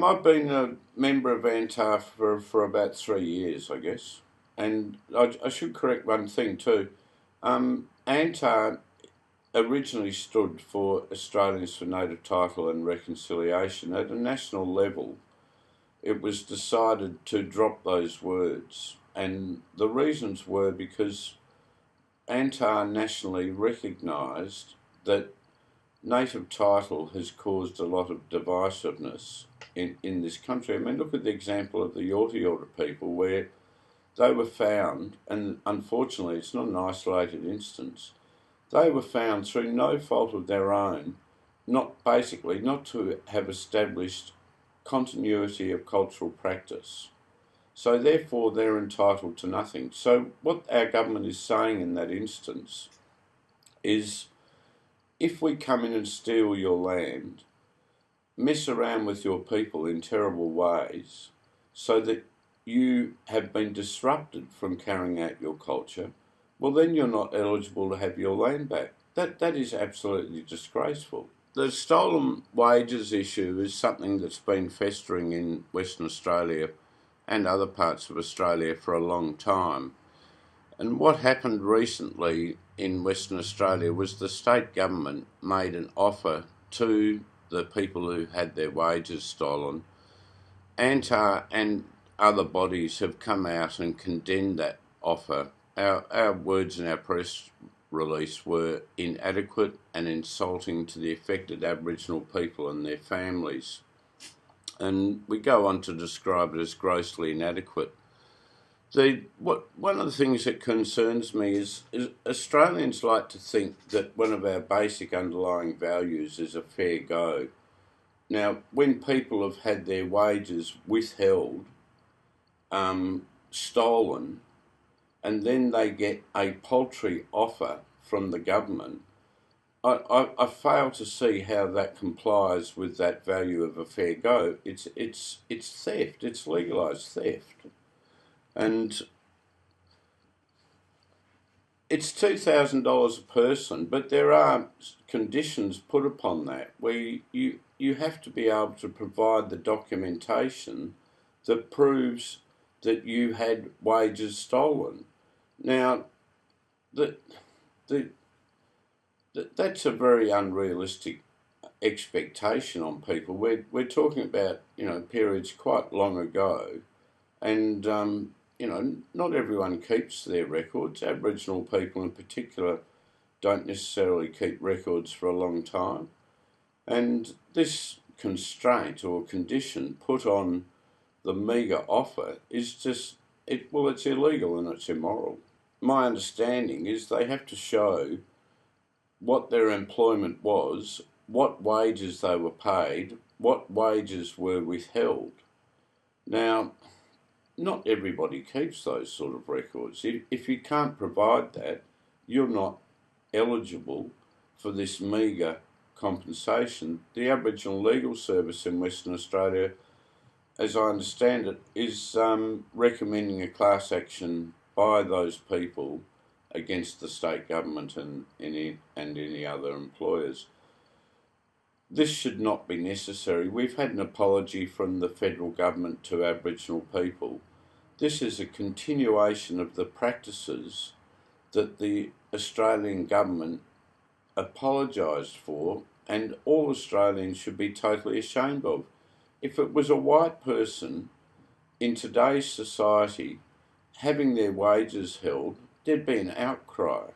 I've been a member of ANTaR for about 3 years, I guess. And I should correct one thing too. ANTaR originally stood for Australians for Native Title and Reconciliation. At a national level, it was decided to drop those words. And the reasons were because ANTaR nationally recognised that native title has caused a lot of divisiveness in this country. I mean, look at the example of the Yorta Yorta people, where they were found, and unfortunately it's not an isolated instance, they were found through no fault of their own, not to have established continuity of cultural practice. So therefore they're entitled to nothing. So what our government is saying in that instance is, if we come in and steal your land, mess around with your people in terrible ways so that you have been disrupted from carrying out your culture, well, then you're not eligible to have your land back. That is absolutely disgraceful. The stolen wages issue is something that's been festering in Western Australia and other parts of Australia for a long time. And what happened recently in Western Australia was the state government made an offer to the people who had their wages stolen. ANTaR and other bodies have come out and condemned that offer. Our words in our press release were inadequate and insulting to the affected Aboriginal people and their families. And we go on to describe it as grossly inadequate. One of the things that concerns me is Australians like to think that one of our basic underlying values is a fair go. Now, when people have had their wages withheld, stolen, and then they get a paltry offer from the government, I fail to see how that complies with that value of a fair go. It's theft. It's legalised theft. And it's $2,000 a person, but there are conditions put upon that where you have to be able to provide the documentation that proves that you had wages stolen. Now, that's a very unrealistic expectation on people. We're talking about periods quite long ago, and not everyone keeps their records. Aboriginal people in particular don't necessarily keep records for a long time. And this constraint or condition put on the meagre offer is it's illegal and it's immoral. My understanding is they have to show what their employment was, what wages they were paid, what wages were withheld. Now, not everybody keeps those sort of records. If you can't provide that, you're not eligible for this meagre compensation. The Aboriginal Legal Service in Western Australia, as I understand it, is recommending a class action by those people against the state government and any other employers. This should not be necessary. We've had an apology from the federal government to Aboriginal people. This is a continuation of the practices that the Australian government apologised for, and all Australians should be totally ashamed of. If it was a white person in today's society having their wages held, there'd be an outcry.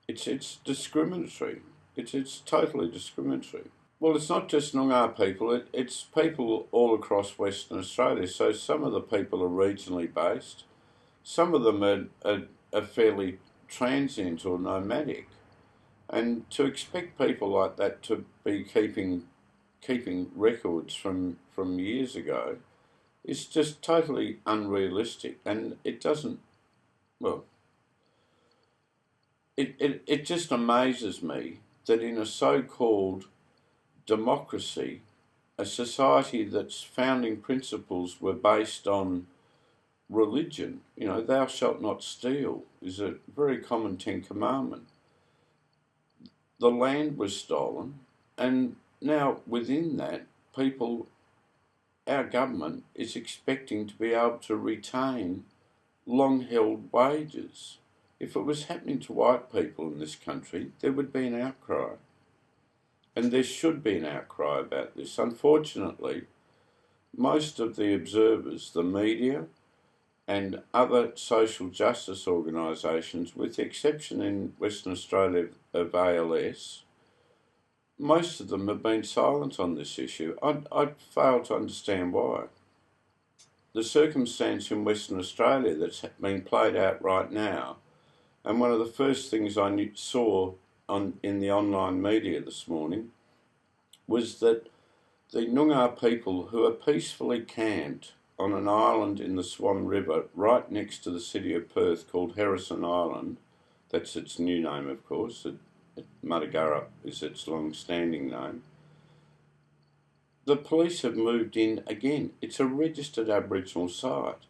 It's discriminatory. It's totally discriminatory. Well, it's not just Noongar people, it's people all across Western Australia. So some of the people are regionally based, some of them are fairly transient or nomadic. And to expect people like that to be keeping records from years ago is just totally unrealistic, and it doesn't, well, it just amazes me that in a so-called democracy, a society that's founding principles were based on religion, thou shalt not steal is a very common Ten Commandment. The land was stolen, and now within that, people, our government is expecting to be able to retain long-held wages. If it was happening to white people in this country, there would be an outcry. And there should be an outcry about this. Unfortunately, most of the observers, the media, and other social justice organisations, with the exception in Western Australia of ALS, most of them have been silent on this issue. I fail to understand why. The circumstance in Western Australia that's being played out right now, and one of the first things I saw in the online media this morning, was that the Noongar people who are peacefully camped on an island in the Swan River right next to the city of Perth called Harrison Island, that's its new name of course, Mudugurra is its long-standing name. The police have moved in again. It's a registered Aboriginal site.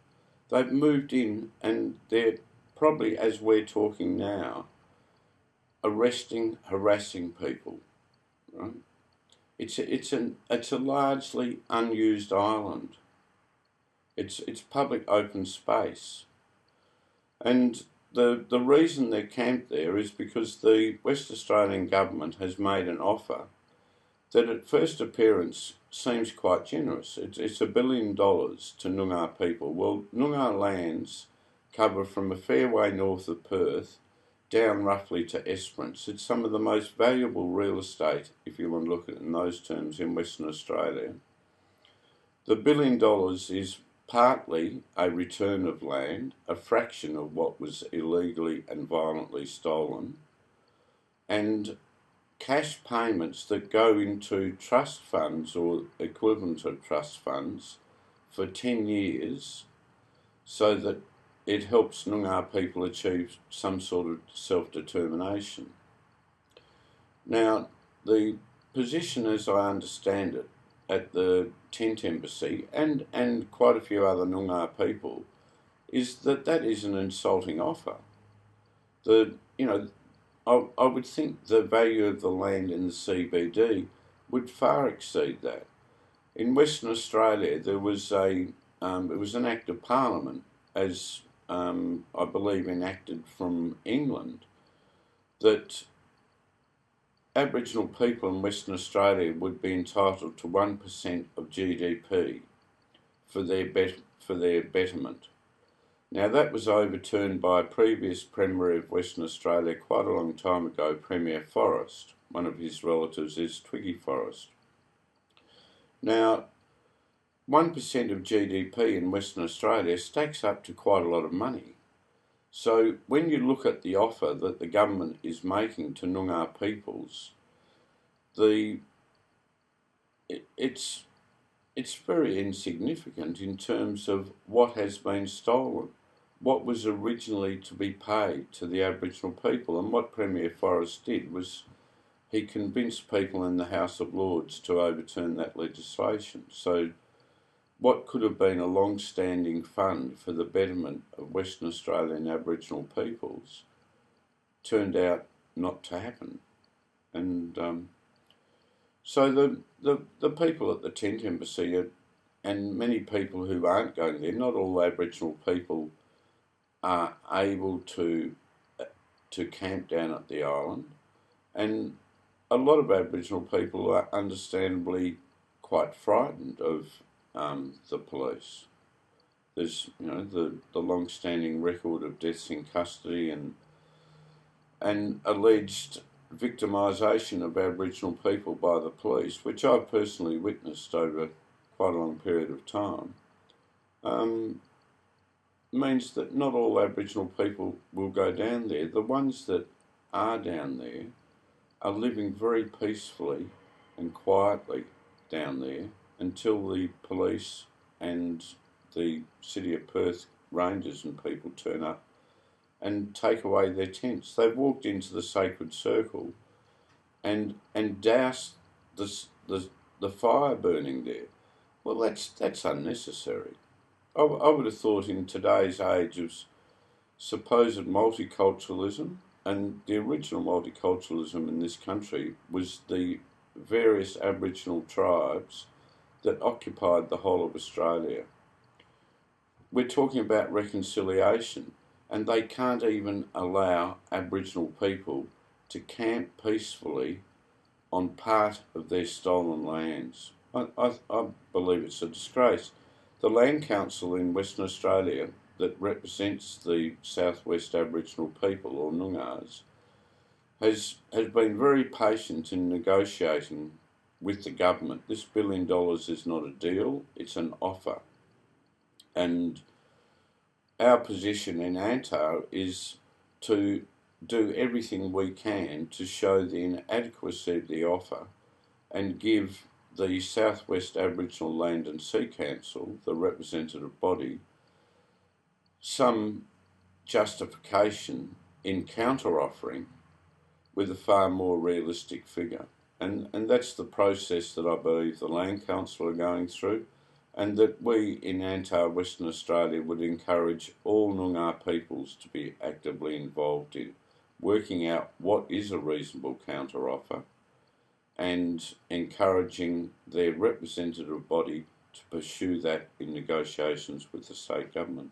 They've moved in and they're probably, as we're talking now, arresting, harassing people. Right? It's a largely unused island. It's public open space. And the reason they're camped there is because the West Australian government has made an offer that at first appearance seems quite generous. It's $1 billion to Noongar people. Well, Noongar lands cover from a fair way north of Perth down roughly to Esperance. It's some of the most valuable real estate, if you want to look at it in those terms, in Western Australia. The $1 billion is partly a return of land, a fraction of what was illegally and violently stolen, and cash payments that go into trust funds or equivalent of trust funds for 10 years so that it helps Noongar people achieve some sort of self-determination. Now, the position as I understand it at the Tent Embassy and quite a few other Noongar people is that is an insulting offer. I would think the value of the land in the CBD would far exceed that. In Western Australia, there was it was an Act of Parliament, as I believe enacted from England, that Aboriginal people in Western Australia would be entitled to 1% of GDP for their betterment. Now that was overturned by a previous Premier of Western Australia quite a long time ago, Premier Forrest. One of his relatives is Twiggy Forrest. Now, 1% of GDP in Western Australia stacks up to quite a lot of money. So when you look at the offer that the government is making to Noongar peoples, it's very insignificant in terms of what has been stolen, what was originally to be paid to the Aboriginal people. And what Premier Forrest did was he convinced people in the House of Lords to overturn that legislation. So what could have been a long-standing fund for the betterment of Western Australian Aboriginal peoples turned out not to happen. And so the people at the Tent Embassy and many people who aren't going there, not all Aboriginal people are able to camp down at the island, and a lot of Aboriginal people are understandably quite frightened of the police. There's the long-standing record of deaths in custody and alleged victimisation of Aboriginal people by the police, which I've personally witnessed over quite a long period of time, means that not all Aboriginal people will go down there. The ones that are down there are living very peacefully and quietly down there until the police and the City of Perth rangers and people turn up and take away their tents. They've walked into the sacred circle and doused the fire burning there. Well, that's unnecessary. I would have thought in today's age of supposed multiculturalism, and the original multiculturalism in this country was the various Aboriginal tribes that occupied the whole of Australia. We're talking about reconciliation, and they can't even allow Aboriginal people to camp peacefully on part of their stolen lands. I believe it's a disgrace. The Land Council in Western Australia that represents the Southwest Aboriginal people, or Noongars, has been very patient in negotiating with the government. This $1 billion is not a deal, it's an offer. And our position in ANTaR is to do everything we can to show the inadequacy of the offer and give the Southwest Aboriginal Land and Sea Council, the representative body, some justification in counter-offering with a far more realistic figure. And that's the process that I believe the Land Council are going through, and that we in ANTaR Western Australia would encourage all Noongar peoples to be actively involved in working out what is a reasonable counter-offer and encouraging their representative body to pursue that in negotiations with the state government.